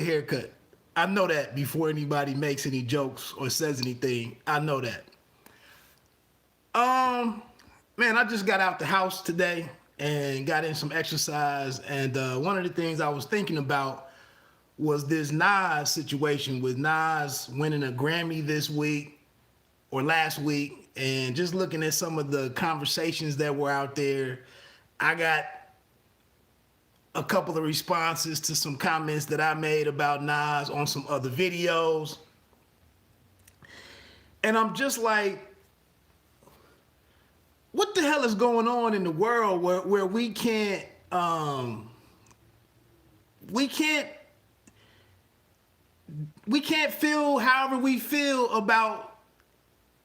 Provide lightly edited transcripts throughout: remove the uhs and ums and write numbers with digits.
haircut. I know that before anybody makes any jokes or says anything. I know that. Um, Man, I just got out the house today and got in some exercise. And one of the things I was thinking about was this Nas situation with Nas winning a Grammy this week or last week, and just looking at some of the conversations that were out there. I got a couple of responses to some comments that I made about Nas on some other videos. And I'm just like, what the hell is going on in the world where we can't we can't feel however we feel about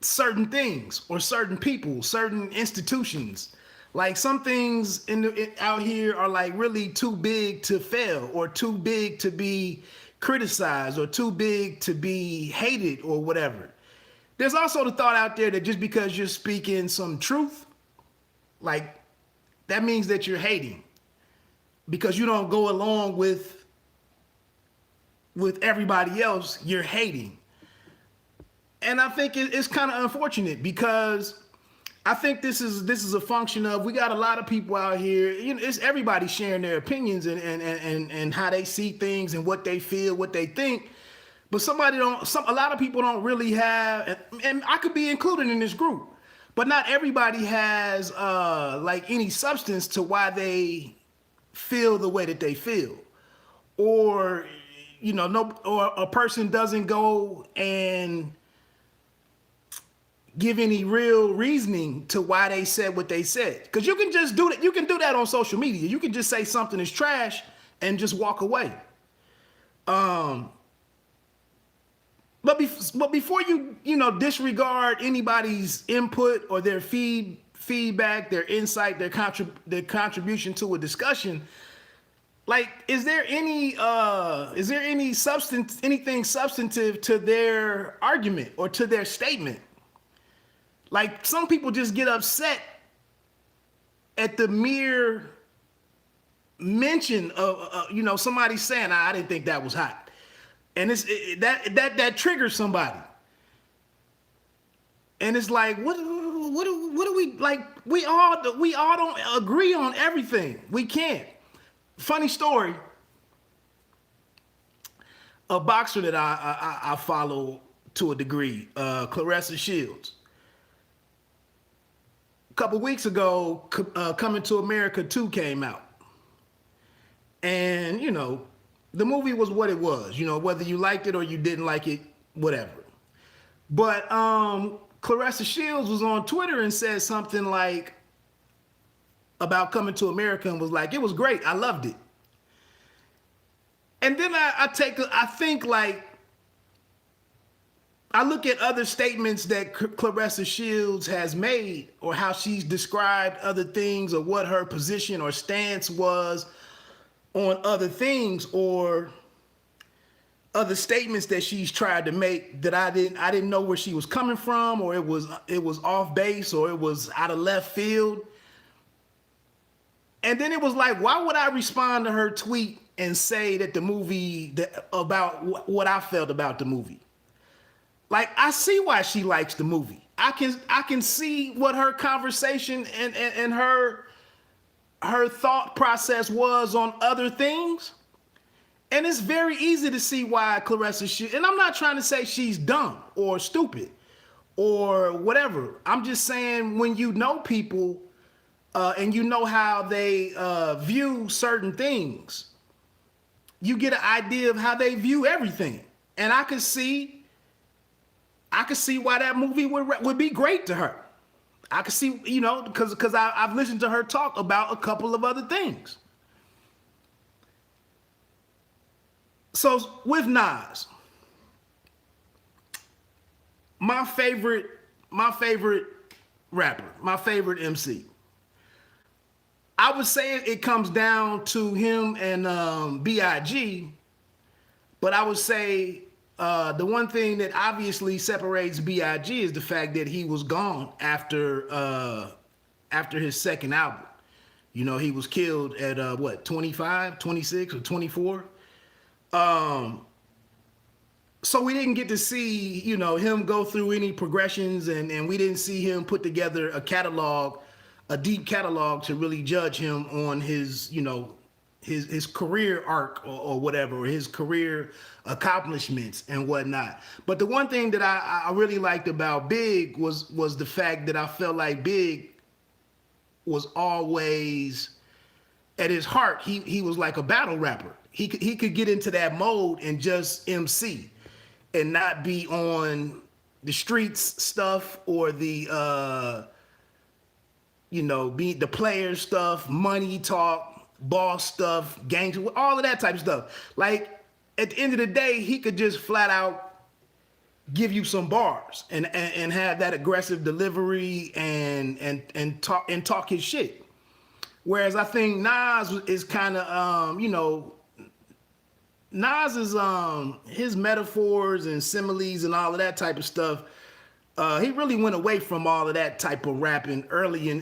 certain things or certain people, certain institutions. Like some things out here are like really too big to fail, or too big to be criticized, or too big to be hated, or whatever. There's also the thought out there that just because you're speaking some truth, like, that means that you're hating because you don't go along with everybody else. You're hating. And I think it's kind of unfortunate, because I think this is a function of, we got a lot of people out here. You know, it's everybody sharing their opinions and how they see things and what they feel, what they think. But a lot of people don't really have, and I could be included in this group, but not everybody has like any substance to why they feel the way that they feel, or or a person doesn't go and give any real reasoning to why they said what they said. Because you can just do that. You can do that on social media. You can just say something is trash and just walk away. But before you disregard anybody's input or their feedback, their insight, their contribution to a discussion, like, is there anything substantive to their argument or to their statement? Like, some people just get upset at the mere mention of somebody saying, I didn't think that was hot. And that triggers somebody. And it's like, what do we like? We all don't agree on everything. We can't. Funny story. A boxer that I follow to a degree, Clarissa Shields. A couple weeks ago, Coming to America 2 came out. And, the movie was what it was. Whether you liked it or you didn't like it, whatever. But Clarissa Shields was on Twitter and said something like about Coming to America, and was like, it was great. I loved it. And then I think, like, I look at other statements that Clarissa Shields has made, or how she's described other things, or what her position or stance was on other things, or other statements that she's tried to make that I didn't know where she was coming from, or it was off base, or it was out of left field. And then it was like, why would I respond to her tweet and say that the movie, about what I felt about the movie? Like, I see why she likes the movie. I can see what her conversation and her thought process was on other things. And it's very easy to see why Clarissa Shields, and I'm not trying to say she's dumb or stupid or whatever. I'm just saying, when you know people and you know how they view certain things, you get an idea of how they view everything. And I could see why that movie would be great to her. I could see, because I've listened to her talk about a couple of other things. So with Nas, my favorite rapper, my favorite MC, I would say it comes down to him and B.I.G., but I would say the one thing that obviously separates B.I.G. is the fact that he was gone after his second album. He was killed at 25, 26, or 24. So we didn't get to see, him go through any progressions, and we didn't see him put together a catalog, a deep catalog to really judge him on his, his career arc or whatever, or his career accomplishments and whatnot. But the one thing that I really liked about Big was the fact that I felt like Big was always, at his heart, he was like a battle rapper. He could get into that mode and just MC and not be on the streets stuff or the be the player stuff, money talk, boss stuff, gangs, all of that type of stuff. Like, at the end of the day, he could just flat out give you some bars and have that aggressive delivery and talk his shit. Whereas I think Nas is kind of Nas is his metaphors and similes and all of that type of stuff. He really went away from all of that type of rapping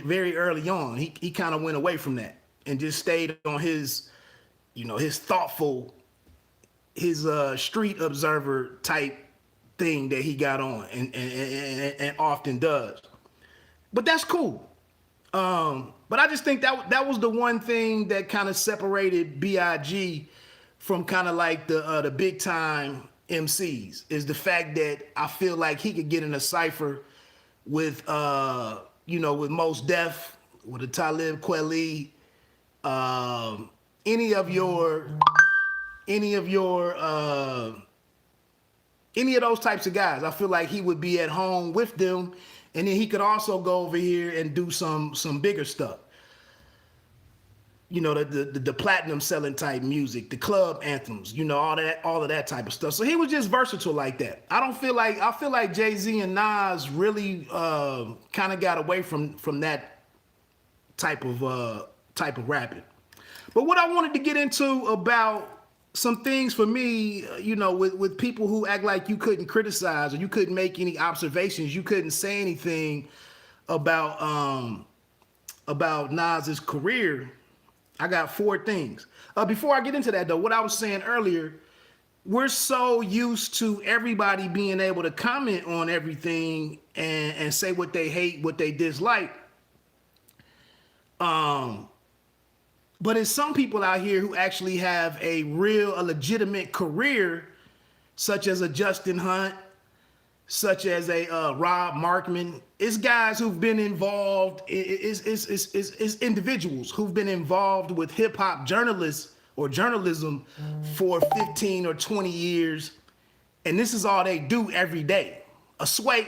very early on. He kind of went away from that and just stayed on his, his thoughtful, his street observer type thing that he got on and often does. But that's cool. But I just think that was the one thing that kind of separated BIG from kind of like the big time MCs, is the fact that I feel like he could get in a cipher with with Mos Def, with a Talib Kweli, any of those types of guys. I feel like he would be at home with them, and then he could also go over here and do some bigger stuff. The platinum selling type music, the club anthems, all of that type of stuff. So he was just versatile like that. I feel like Jay-Z and Nas really kind of got away from that type of rapping. But what I wanted to get into about some things for me, with people who act like you couldn't criticize or you couldn't make any observations, you couldn't say anything about Nas's career. I got 4 things. Before I get into that, though, what I was saying earlier, we're so used to everybody being able to comment on everything and say what they hate, what they dislike. But there's some people out here who actually have a legitimate career, such as a Justin Hunt, such as a Rob Markman. It's guys who've been involved, it's individuals who've been involved with hip hop journalists or journalism for 15 or 20 years. And this is all they do every day. Sway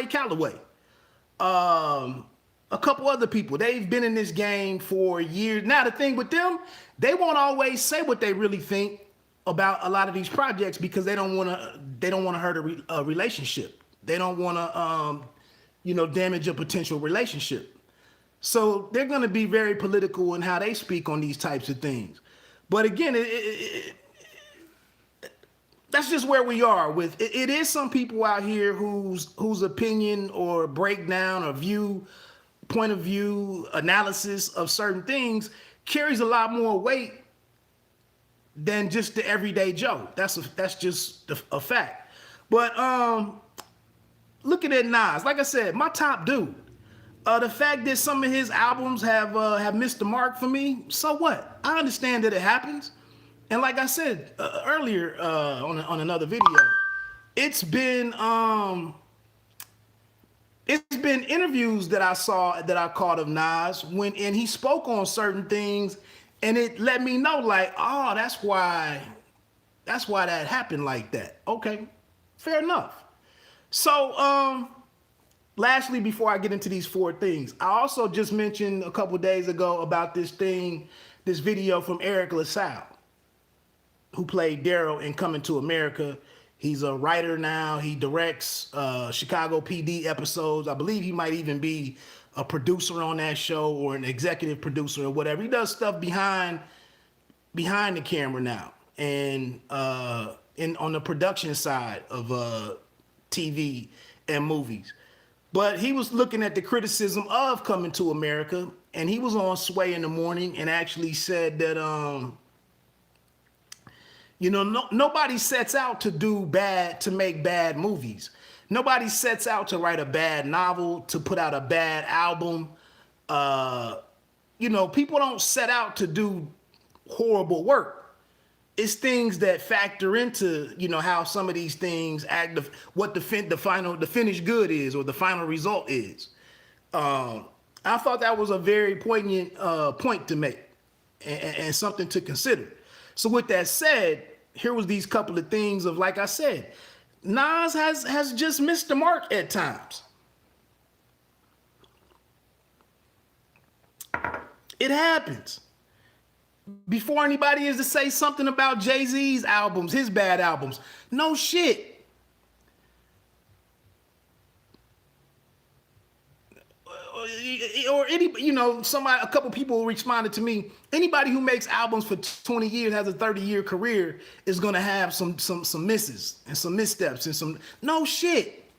Calloway. A couple other people, they've been in this game for years. Now, the thing with them, they won't always say what they really think about a lot of these projects because they don't want to hurt a relationship. They don't want to damage a potential relationship. So they're going to be very political in how they speak on these types of things. But again, that's just where we are with it. It is some people out here whose opinion or breakdown or point of view analysis of certain things carries a lot more weight than just the everyday Joe. That's just a fact. But looking at Nas, like I said, my top dude. The fact that some of his albums have missed the mark for me, so what? I understand that it happens. And like I said earlier on another video, it's been interviews that I caught of Nas and he spoke on certain things. And it let me know, like, oh, that's why that happened like that. Okay, fair enough. So, lastly, before I get into these 4 things, I also just mentioned a couple days ago about this video from Eric LaSalle, who played Daryl in Coming to America. He's a writer now. He directs Chicago PD episodes. I believe he might even be a producer on that show or an executive producer or whatever. He does stuff behind the camera now and on the production side of TV and movies. But he was looking at the criticism of Coming to America, and he was on Sway in the Morning and actually said that You know, nobody sets out to make bad movies. Nobody sets out to write a bad novel, to put out a bad album. You know, people don't set out to do horrible work. It's things that factor into, you know, how some of these things act, what the finished good is, or the final result is. I thought that was a very poignant point to make, and something to consider. So with that said, here was these couple of things of, like I said, Nas has just missed the mark at times. It happens. Before anybody is to say something about Jay-Z's albums, his bad albums, no shit. Or any, you know, a couple people responded to me. Anybody who makes albums for 20 years, has a 30-year career, is gonna have some misses and some missteps and some, no shit.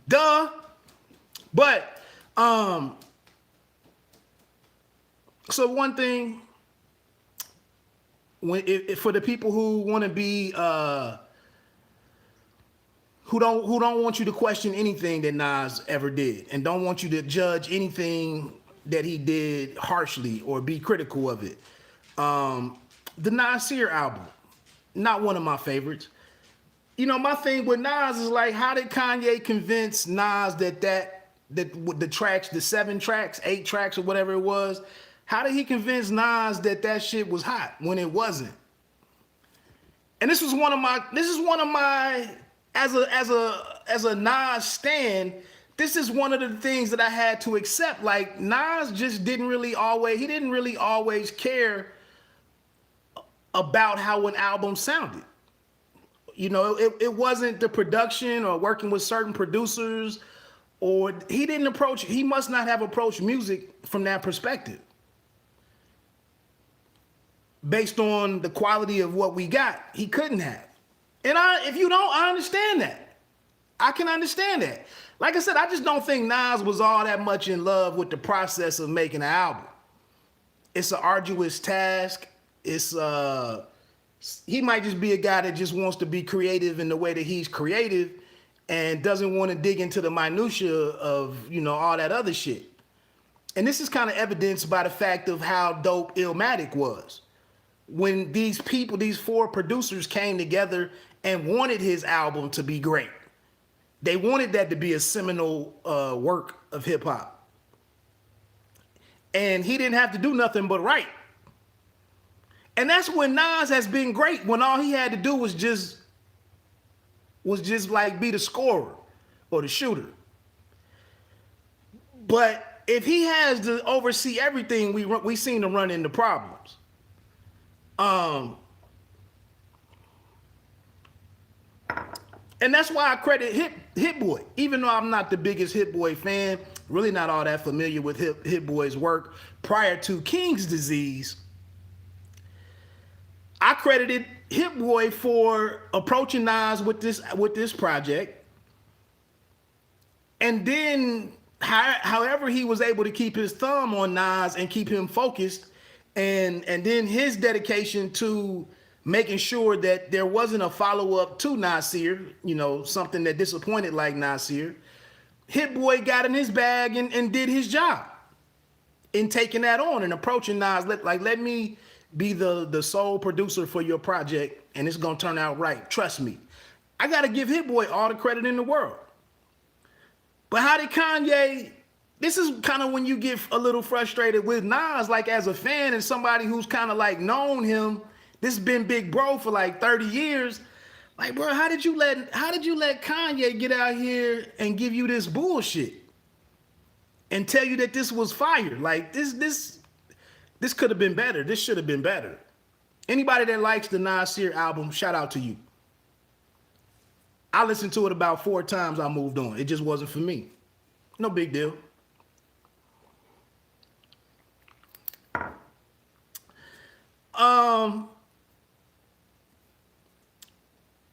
Duh. But so one thing, for the people who want to be who don't want you to question anything that Nas ever did, and don't want you to judge anything that he did harshly or be critical of it. The Nasir album, not one of my favorites. You know, my thing with Nas is like, how did Kanye convince Nas that the tracks, the 7 tracks, 8 tracks, or whatever it was, how did he convince Nas that shit was hot when it wasn't? And this is one of my as a Nas stan, this is one of the things that I had to accept. Like, Nas just didn't really always care about how an album sounded. You know, it wasn't the production or working with certain producers, or he must not have approached music from that perspective. Based on the quality of what we got, he couldn't have. And if you don't, I understand that. I can understand that. Like I said, I just don't think Nas was all that much in love with the process of making an album. It's an arduous task. He might just be a guy that just wants to be creative in the way that he's creative, and doesn't want to dig into the minutia of, you know, all that other shit. And this is kind of evidenced by the fact of how dope Illmatic was. When these 4 producers came together and wanted his album to be great. They wanted that to be a seminal work of hip hop. And he didn't have to do nothing but write. And that's when Nas has been great, when all he had to do was just like be the scorer or the shooter. But if he has to oversee everything, we seem to run into problems. And that's why I credit Hit Boy, even though I'm not the biggest Hit Boy fan, really not all that familiar with Hit Boy's work prior to King's Disease. I credited Hit Boy for approaching Nas with this project, and then however he was able to keep his thumb on Nas and keep him focused, and then his dedication to making sure that there wasn't a follow-up to Nasir, you know, something that disappointed like Nasir. Hit Boy got in his bag and did his job in taking that on and approaching Nas, let me be the sole producer for your project, and it's gonna turn out right. Trust me. I gotta give Hit Boy all the credit in the world. But how did Kanye? This is kind of when you get a little frustrated with Nas, like as a fan and somebody who's kind of like known him. This has been big bro for like 30 years. Like, bro, how did you let Kanye get out here and give you this bullshit and tell you that this was fire? Like, this could have been better. This should have been better. Anybody that likes the Nasir album, shout out to you. I listened to it about 4 times. I moved on. It just wasn't for me. No big deal.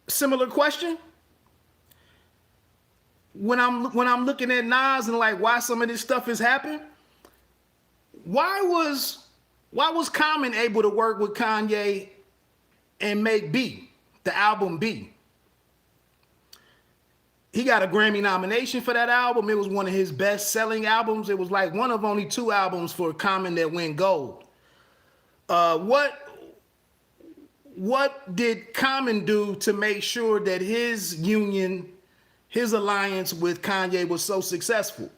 Similar question. When I'm looking at Nas and like why some of this stuff has happened, why was Common able to work with Kanye and make B, the album B. He got a Grammy nomination for that album. It was one of his best-selling albums. It was like one of only 2 albums for Common that went gold. What did Common do to make sure that his union, his alliance with Kanye was so successful?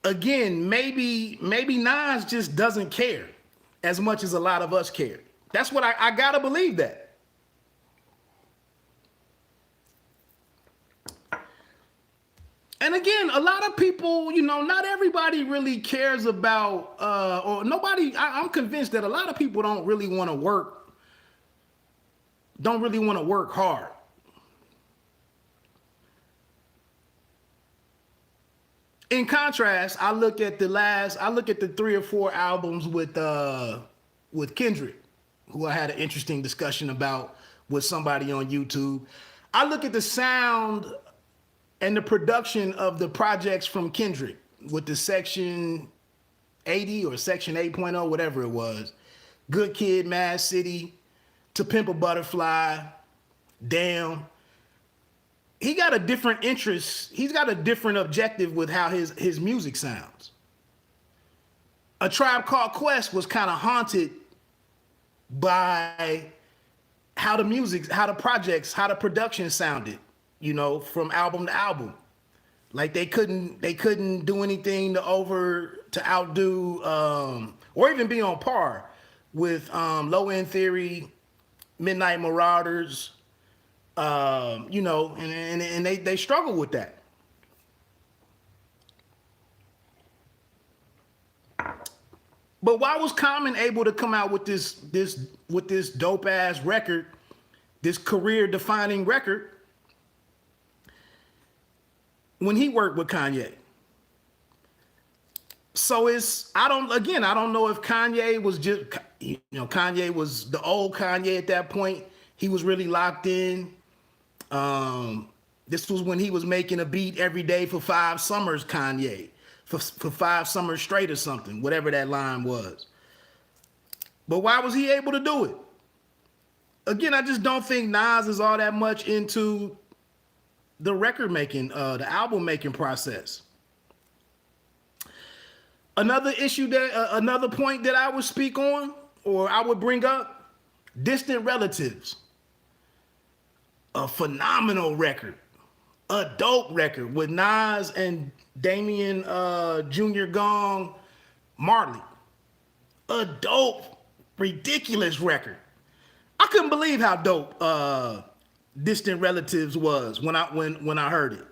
Again, maybe Nas just doesn't care as much as a lot of us care. That's what I gotta believe that. And again, a lot of people, you know, not everybody really cares about, or nobody, I'm convinced that a lot of people don't really want to work hard. In contrast, I look at the 3 or 4 albums with Kendrick, who I had an interesting discussion about with somebody on YouTube. I look at the sound and the production of the projects from Kendrick with the Section 80 or Section 8.0, whatever it was. Good Kid, Mad City, To Pimp a Butterfly, Damn. He got a different interest. He's got a different objective with how his music sounds. A Tribe Called Quest was kind of haunted by how the projects, how the production sounded, you know, from album to album. Like they couldn't do anything to outdo or even be on par with Low End Theory, Midnight Marauders, you know, and they struggle with that. But why was Common able to come out with this dope ass record, this career defining record, when he worked with Kanye? So I don't know if Kanye was just, you know, Kanye was the old Kanye at that point. He was really locked in. This was when he was making a beat every day for 5 summers, Kanye, for 5 summers straight or something, whatever that line was. But why was he able to do it? Again, I just don't think Nas is all that much into the record making, the album making process. Another point that I would speak on, or I would bring up, Distant Relatives. A phenomenal record, a dope record with Nas and Damian Jr. Gong Marley. A dope, ridiculous record. I couldn't believe how dope Distant Relatives was when I heard it.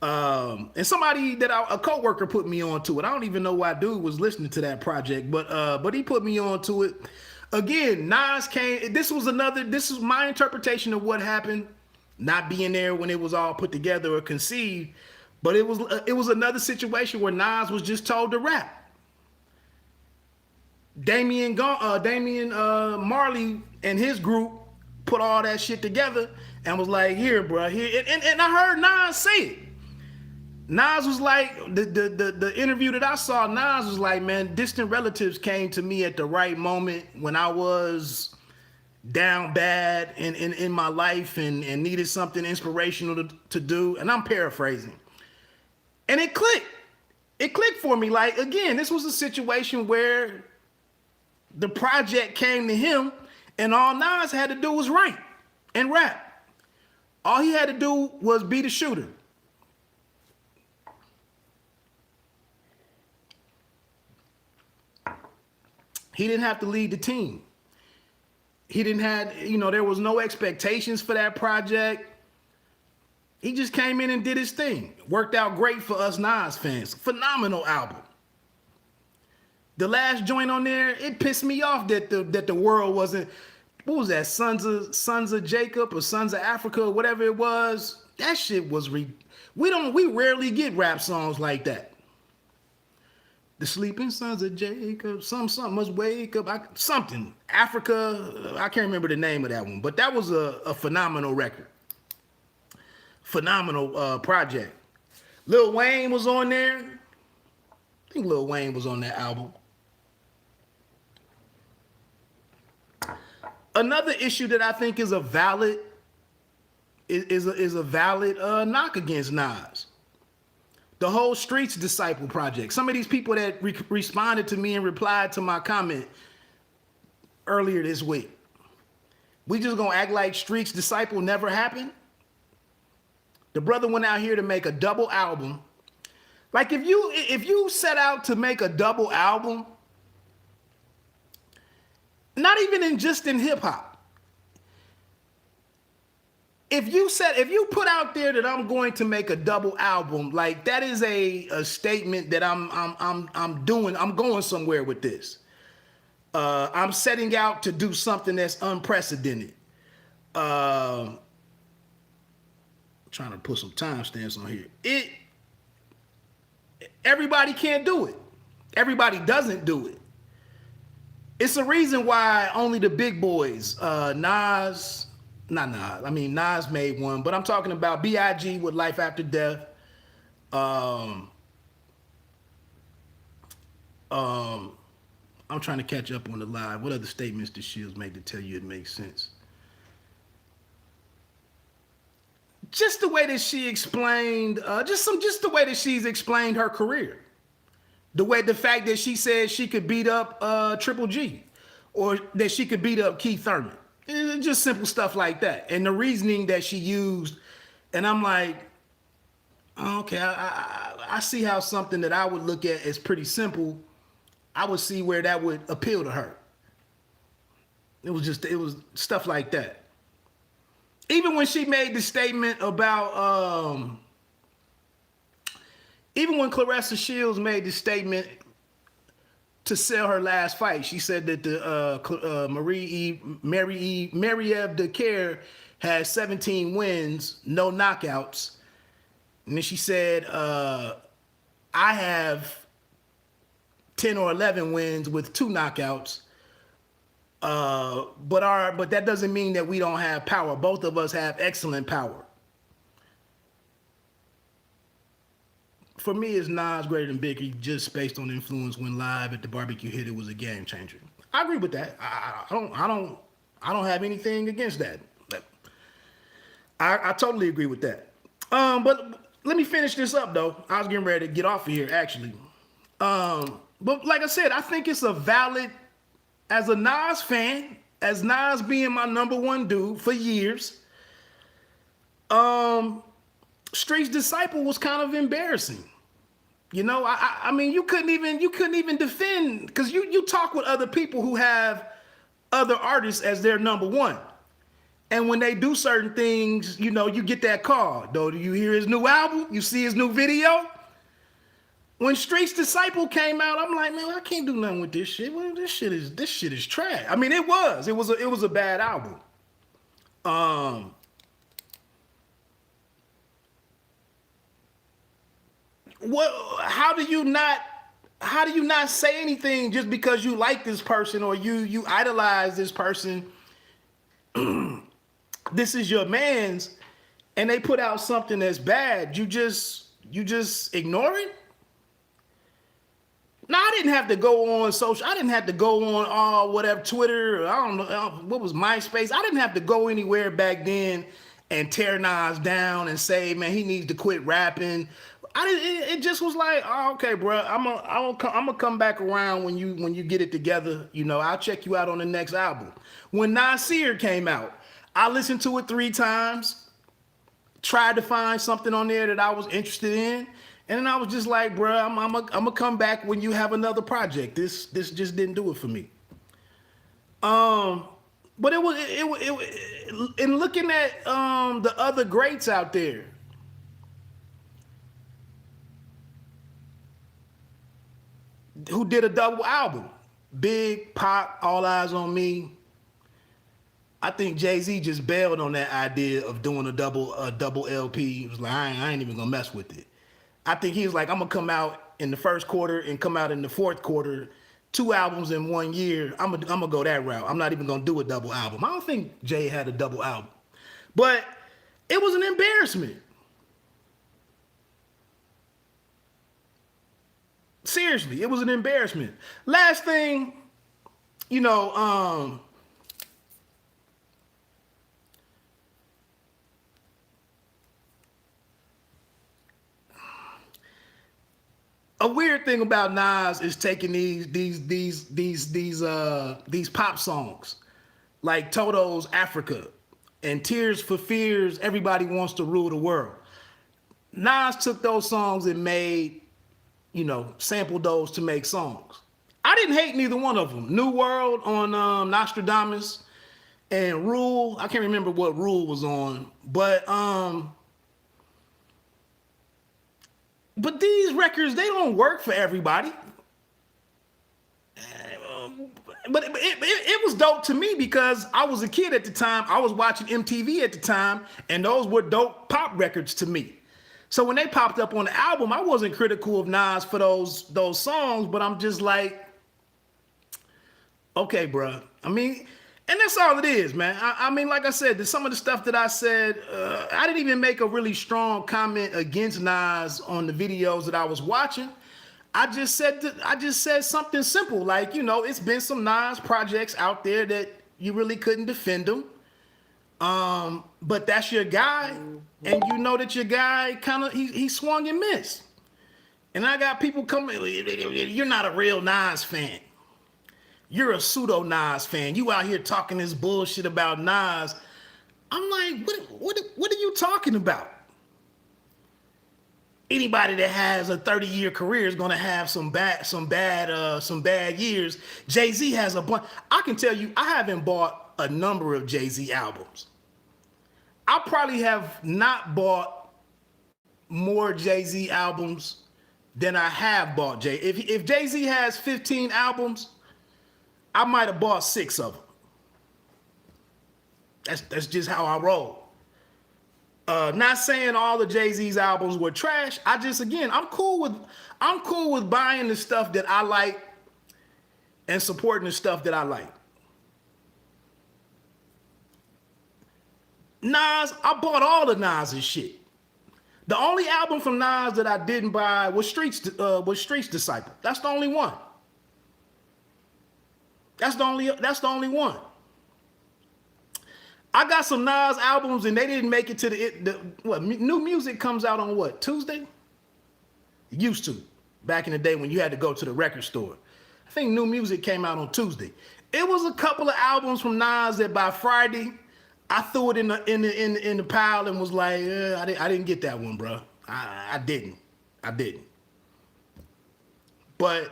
And somebody a coworker put me onto it. I don't even know why dude was listening to that project, but he put me onto it. Again, Nas came. This is my interpretation of what happened, not being there when it was all put together or conceived. But it was another situation where Nas was just told to rap. Damian Marley and his group put all that shit together and was like, here, bro, here. And I heard Nas say it. Nas was like, the interview that I saw, Nas was like, man, Distant Relatives came to me at the right moment when I was down bad in my life and needed something inspirational to do. And I'm paraphrasing. And it clicked. It clicked for me. Like, again, this was a situation where the project came to him and all Nas had to do was write and rap. All he had to do was be the shooter. He didn't have to lead the team. He didn't have, you know, there was no expectations for that project. He just came in and did his thing. Worked out great for us Nas fans. Phenomenal album. The last joint on there, it pissed me off that the world wasn't, what was that, Sons of Jacob or Sons of Africa or whatever it was. That shit was, we rarely get rap songs like that. The sleeping sons of Jacob, something must wake up, something. Africa, I can't remember the name of that one, but that was a phenomenal record. Phenomenal project. Lil Wayne was on there. I think Lil Wayne was on that album. Another issue that I think is a valid is a valid knock against Nas. The whole Streets Disciple project. Some of these people that responded to me and replied to my comment earlier this week. We just gonna act like Streets Disciple never happened? The brother went out here to make a double album. Like if you set out to make a double album, not even just in hip hop. If you put out there that I'm going to make a double album, like that is a statement that I'm going somewhere with this. I'm setting out to do something that's unprecedented. Trying to put some timestamps on here. Everybody can't do it. Everybody doesn't do it. It's a reason why only the big boys, Nas made one, but I'm talking about B.I.G. with Life After Death. I'm trying to catch up on the live. What other statements did Shields make to tell you it makes sense? Just the way that she explained, just the way that she's explained her career. The fact that she said she could beat up Triple G, or that she could beat up Keith Thurman. Just simple stuff like that. And the reasoning that she used, and I'm like, okay, I see how something that I would look at as pretty simple, I would see where that would appeal to her. It was stuff like that. Even when she made the statement about, even when Claressa Shields made the statement to sell her last fight, she said that the Mary-Eve Dacaire had 17 wins, no knockouts. And then she said, I have 10 or 11 wins with 2 knockouts. But that doesn't mean that we don't have power. Both of us have excellent power. For me, it's Nas greater than Biggie, just based on influence when live at the barbecue hit. It was a game changer. I agree with that. I don't have anything against that. I totally agree with that. But let me finish this up though. I was getting ready to get off of here actually. But like I said, I think it's a valid, as a Nas fan, as Nas being my #1 dude for years. Streets Disciple was kind of embarrassing. You know, I mean, you couldn't even defend, because you talk with other people who have other artists as their #1. And when they do certain things, you know, you get that call. Though, do you hear his new album? You see his new video? When Streets Disciple came out, I'm like, man, I can't do nothing with this shit. Well, this shit is trash. I mean, it was a bad album. How do you not say anything just because you like this person or you idolize this person? This is your man's, and they put out something that's bad. You just ignore it? No, I didn't have to go on social. I didn't have to go on whatever Twitter, or I don't know what was MySpace. I didn't have to go anywhere back then and tear Nas down and say, man, he needs to quit rapping. It just was like, oh, okay, bro. I'm gonna come back around when you get it together. You know, I'll check you out on the next album. When Nasir came out, I listened to it 3 times, tried to find something on there that I was interested in, and then I was just like, bro, I'm gonna come back when you have another project. This just didn't do it for me. But it was in looking at the other greats out there. Who did a double album? Big, Pop, All Eyes on Me. I think Jay-Z just bailed on that idea of doing a double LP. He was like, I ain't even gonna mess with it. I think he was like, I'm gonna come out in the first quarter and come out in the fourth quarter, 2 albums in 1 year. I'm gonna go that route. I'm not even gonna do a double album. I don't think Jay had a double album, but it was an embarrassment. Seriously, it was an embarrassment. Last thing, you know, A weird thing about Nas is taking these pop songs like Toto's Africa and Tears for Fears, Everybody Wants to Rule the World. Nas took those songs and made, sampled those to make songs. I didn't hate neither one of them. New World on Nostradamus and Rule. I can't remember what Rule was on, but these records, they don't work for everybody. But it was dope to me because I was a kid at the time. I was watching MTV at the time, and those were dope pop records to me. So when they popped up on the album, I wasn't critical of Nas for those songs, but I'm just like, okay, bruh. I mean, and that's all it is, man. I mean, like I said, some of the stuff that I said, I didn't even make a really strong comment against Nas on the videos that I was watching. I just said something simple, like, it's been some Nas projects out there that you really couldn't defend them. But that's your guy, and you know that your guy he swung and missed. And I got people coming, you're not a real Nas fan. You're a pseudo Nas fan. You out here talking this bullshit about Nas. I'm like, what are you talking about? Anybody that has a 30-year career is gonna have some bad years. Jay-Z has a bunch. I can tell you, I haven't bought a number of Jay-Z albums. I probably have not bought more Jay-Z albums than I have bought Jay. If Jay-Z has 15 albums, I might have bought 6 of them. That's just how I roll. Not saying all of Jay-Z's albums were trash. I'm cool with buying the stuff that I like and supporting the stuff that I like. Nas, I bought all of Nas's shit. The only album from Nas that I didn't buy was Street's Disciple. That's the only one. That's the only one. I got some Nas albums and they didn't make it to new music comes out on what, Tuesday? It used to, back in the day when you had to go to the record store. I think new music came out on Tuesday. It was a couple of albums from Nas that by Friday, I threw it in the pile and was like, I didn't get that one, bro. I didn't. But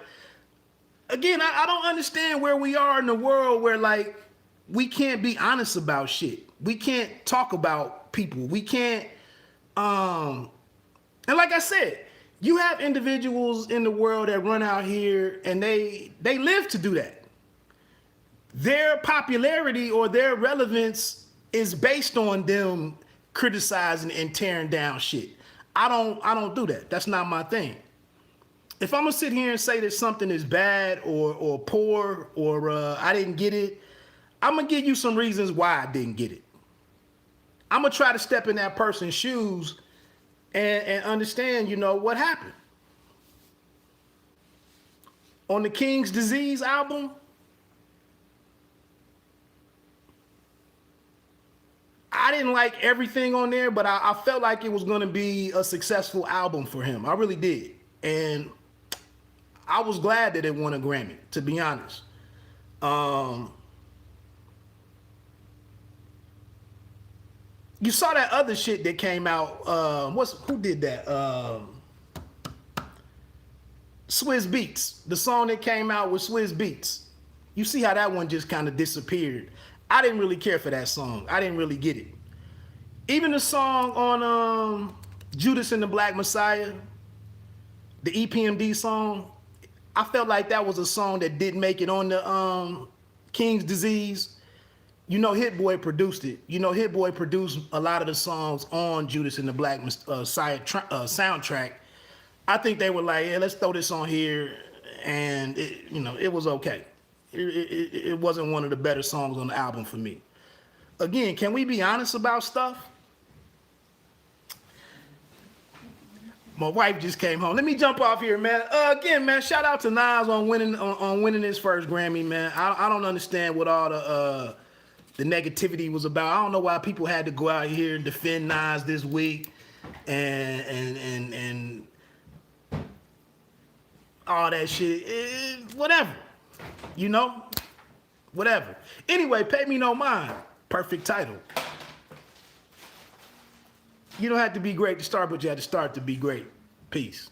again, I don't understand where we are in the world where like we can't be honest about shit. We can't talk about people. We can't and like I said, you have individuals in the world that run out here and they live to do that. Their popularity or their relevance is based on them criticizing and tearing down shit. I don't do that. That's not my thing. If I'm gonna sit here and say that something is bad or poor or I didn't get it, I'm gonna give you some reasons why I didn't get it. I'm gonna try to step in that person's shoes and understand, what happened. On the King's Disease album, I didn't like everything on there, but I felt like it was going to be a successful album for him. I really did. And I was glad that it won a Grammy, to be honest. You saw that other shit that came out. Who did that? Swizz Beatz. The song that came out with Swizz Beatz. You see how that one just kind of disappeared. I didn't really care for that song. I didn't really get it. Even the song on Judas and the Black Messiah, the EPMD song, I felt like that was a song that didn't make it on the King's Disease. Hit Boy produced it. Hit Boy produced a lot of the songs on Judas and the Black Messiah soundtrack. I think they were like, yeah, let's throw this on here, and it was okay. It wasn't one of the better songs on the album for me. Again, can we be honest about stuff? My wife just came home. Let me jump off here, man. Again, man, shout out to Nas on winning his first Grammy, man. I don't understand what all the negativity was about. I don't know why people had to go out here and defend Nas this week and all that shit, whatever. You know? Whatever. Anyway, pay me no mind. Perfect title. You don't have to be great to start, but you have to start to be great. Peace.